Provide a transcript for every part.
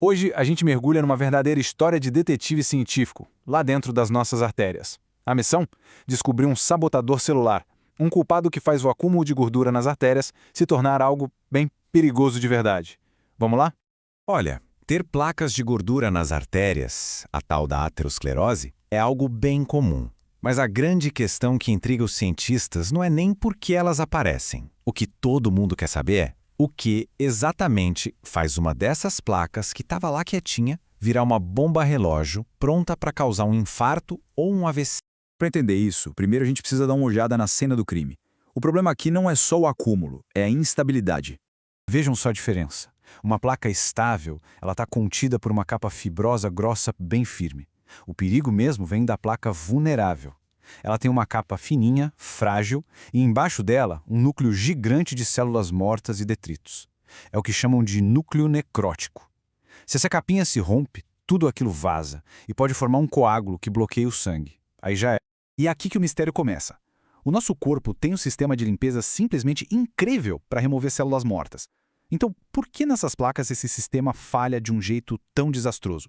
Hoje a gente mergulha numa verdadeira história de detetive científico, lá dentro das nossas artérias. A missão? Descobrir um sabotador celular, um culpado que faz o acúmulo de gordura nas artérias se tornar algo bem perigoso de verdade. Vamos lá? Olha, ter placas de gordura nas artérias, a tal da aterosclerose, é algo bem comum. Mas a grande questão que intriga os cientistas não é nem por que elas aparecem. O que todo mundo quer saber é o que exatamente faz uma dessas placas que estava lá quietinha virar uma bomba relógio pronta para causar um infarto ou um AVC. Para entender isso, primeiro a gente precisa dar uma olhada na cena do crime. O problema aqui não é só o acúmulo, é a instabilidade. Vejam só a diferença. Uma placa estável, ela está contida por uma capa fibrosa grossa bem firme. O perigo mesmo vem da placa vulnerável. Ela tem uma capa fininha, frágil, e embaixo dela um núcleo gigante de células mortas e detritos. É o que chamam de núcleo necrótico. Se essa capinha se rompe, tudo aquilo vaza e pode formar um coágulo que bloqueia o sangue. Aí já é. E é aqui que o mistério começa. O nosso corpo tem um sistema de limpeza simplesmente incrível para remover células mortas. Então, por que nessas placas esse sistema falha de um jeito tão desastroso?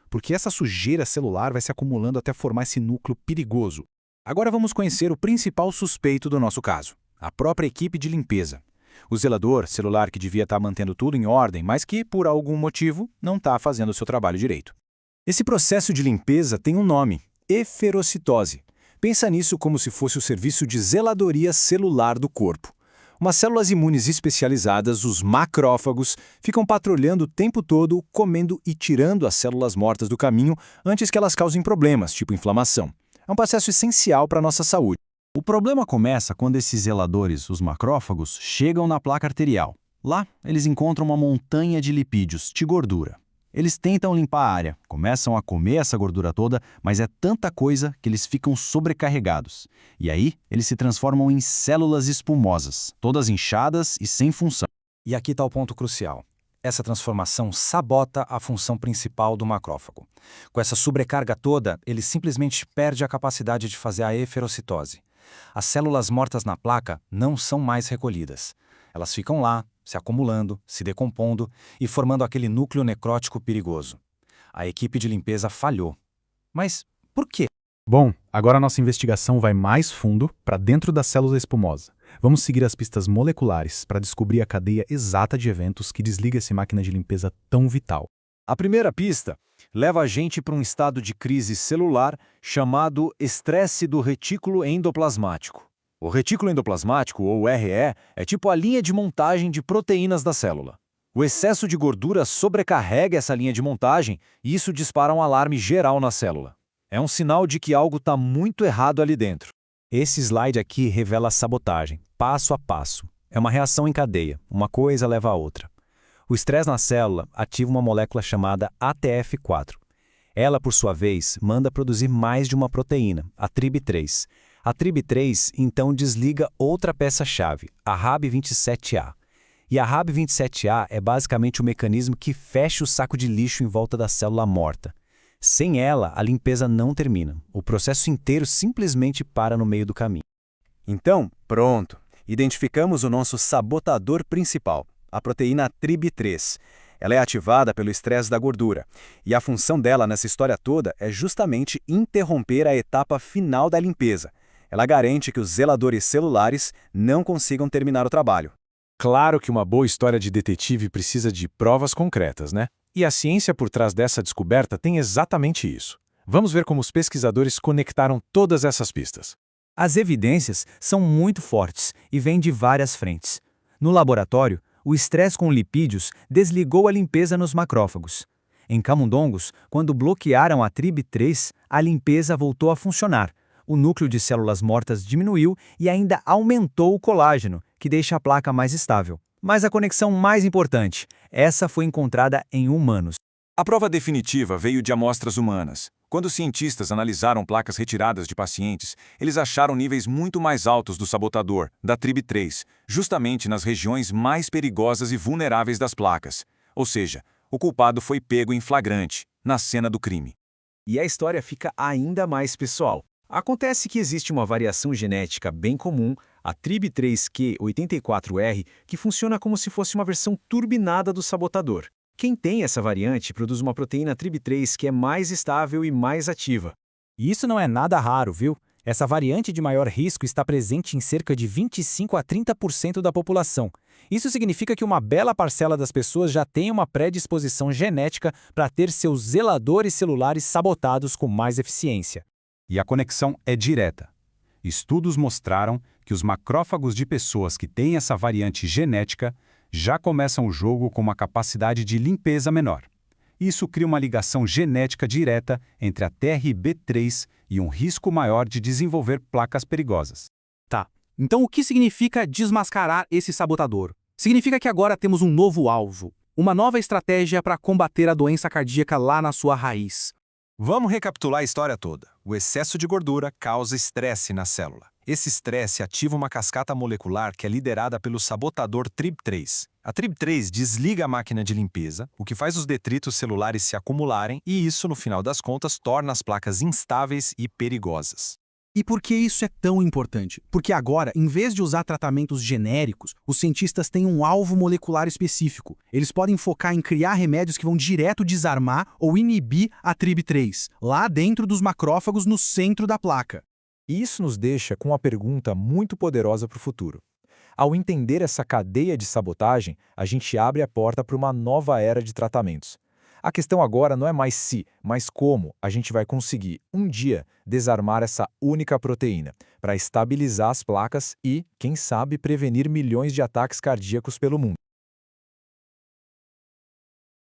Porque essa sujeira celular vai se acumulando até formar esse núcleo perigoso. Agora vamos conhecer o principal suspeito do nosso caso, a própria equipe de limpeza. O zelador celular que devia estar mantendo tudo em ordem, mas que, por algum motivo, não está fazendo o seu trabalho direito. Esse processo de limpeza tem um nome, eferocitose. Pensa nisso como se fosse o serviço de zeladoria celular do corpo. Umas células imunes especializadas, os macrófagos, ficam patrulhando o tempo todo, comendo e tirando as células mortas do caminho antes que elas causem problemas, tipo inflamação. É um processo essencial para a nossa saúde. O problema começa quando esses zeladores, os macrófagos, chegam na placa arterial. Lá, eles encontram uma montanha de lipídios, de gordura. Eles tentam limpar a área, começam a comer essa gordura toda, mas é tanta coisa que eles ficam sobrecarregados. E aí, eles se transformam em células espumosas, todas inchadas e sem função. E aqui está o ponto crucial. Essa transformação sabota a função principal do macrófago. Com essa sobrecarga toda, ele simplesmente perde a capacidade de fazer a eferocitose. As células mortas na placa não são mais recolhidas. Elas ficam lá, se acumulando, se decompondo e formando aquele núcleo necrótico perigoso. A equipe de limpeza falhou. Mas por quê? Bom, agora a nossa investigação vai mais fundo para dentro da célula espumosa. Vamos seguir as pistas moleculares para descobrir a cadeia exata de eventos que desliga essa máquina de limpeza tão vital. A primeira pista leva a gente para um estado de crise celular chamado estresse do retículo endoplasmático. O retículo endoplasmático, ou RE, é tipo a linha de montagem de proteínas da célula. O excesso de gordura sobrecarrega essa linha de montagem e isso dispara um alarme geral na célula. É um sinal de que algo está muito errado ali dentro. Esse slide aqui revela a sabotagem, passo a passo. É uma reação em cadeia, uma coisa leva a outra. O estresse na célula ativa uma molécula chamada ATF4. Ela, por sua vez, manda produzir mais de uma proteína, a TRIB3. A TRIB3, então, desliga outra peça-chave, a RAB27A. E a RAB27A é basicamente o mecanismo que fecha o saco de lixo em volta da célula morta. Sem ela, a limpeza não termina. O processo inteiro simplesmente para no meio do caminho. Então, pronto. Identificamos o nosso sabotador principal, a proteína TRIB3. Ela é ativada pelo estresse da gordura. E a função dela nessa história toda é justamente interromper a etapa final da limpeza. Ela garante que os zeladores celulares não consigam terminar o trabalho. Claro que uma boa história de detetive precisa de provas concretas, né? E a ciência por trás dessa descoberta tem exatamente isso. Vamos ver como os pesquisadores conectaram todas essas pistas. As evidências são muito fortes e vêm de várias frentes. No laboratório, o estresse com lipídios desligou a limpeza nos macrófagos. Em camundongos, quando bloquearam a TRIB3, a limpeza voltou a funcionar. O núcleo de células mortas diminuiu e ainda aumentou o colágeno, que deixa a placa mais estável. Mas a conexão mais importante, essa foi encontrada em humanos. A prova definitiva veio de amostras humanas. Quando os cientistas analisaram placas retiradas de pacientes, eles acharam níveis muito mais altos do sabotador, da TRIB3, justamente nas regiões mais perigosas e vulneráveis das placas. Ou seja, o culpado foi pego em flagrante, na cena do crime. E a história fica ainda mais pessoal. Acontece que existe uma variação genética bem comum, a TRIB3Q84R, que funciona como se fosse uma versão turbinada do sabotador. Quem tem essa variante produz uma proteína TRIB3 que é mais estável e mais ativa. E isso não é nada raro, viu? Essa variante de maior risco está presente em cerca de 25 a 30% da população. Isso significa que uma bela parcela das pessoas já tem uma predisposição genética para ter seus zeladores celulares sabotados com mais eficiência. E a conexão é direta. Estudos mostraram que os macrófagos de pessoas que têm essa variante genética já começam o jogo com uma capacidade de limpeza menor. Isso cria uma ligação genética direta entre a TRB3 e um risco maior de desenvolver placas perigosas. Tá. Então o que significa desmascarar esse sabotador? Significa que agora temos um novo alvo, uma nova estratégia para combater a doença cardíaca lá na sua raiz. Vamos recapitular a história toda. O excesso de gordura causa estresse na célula. Esse estresse ativa uma cascata molecular que é liderada pelo sabotador TRIB3. A TRIB3 desliga a máquina de limpeza, o que faz os detritos celulares se acumularem e isso, no final das contas, torna as placas instáveis e perigosas. E por que isso é tão importante? Porque agora, em vez de usar tratamentos genéricos, os cientistas têm um alvo molecular específico. Eles podem focar em criar remédios que vão direto desarmar ou inibir a TRIB3, lá dentro dos macrófagos no centro da placa. E isso nos deixa com uma pergunta muito poderosa para o futuro. Ao entender essa cadeia de sabotagem, a gente abre a porta para uma nova era de tratamentos. A questão agora não é mais se, mas como a gente vai conseguir, um dia, desarmar essa única proteína para estabilizar as placas e, quem sabe, prevenir milhões de ataques cardíacos pelo mundo.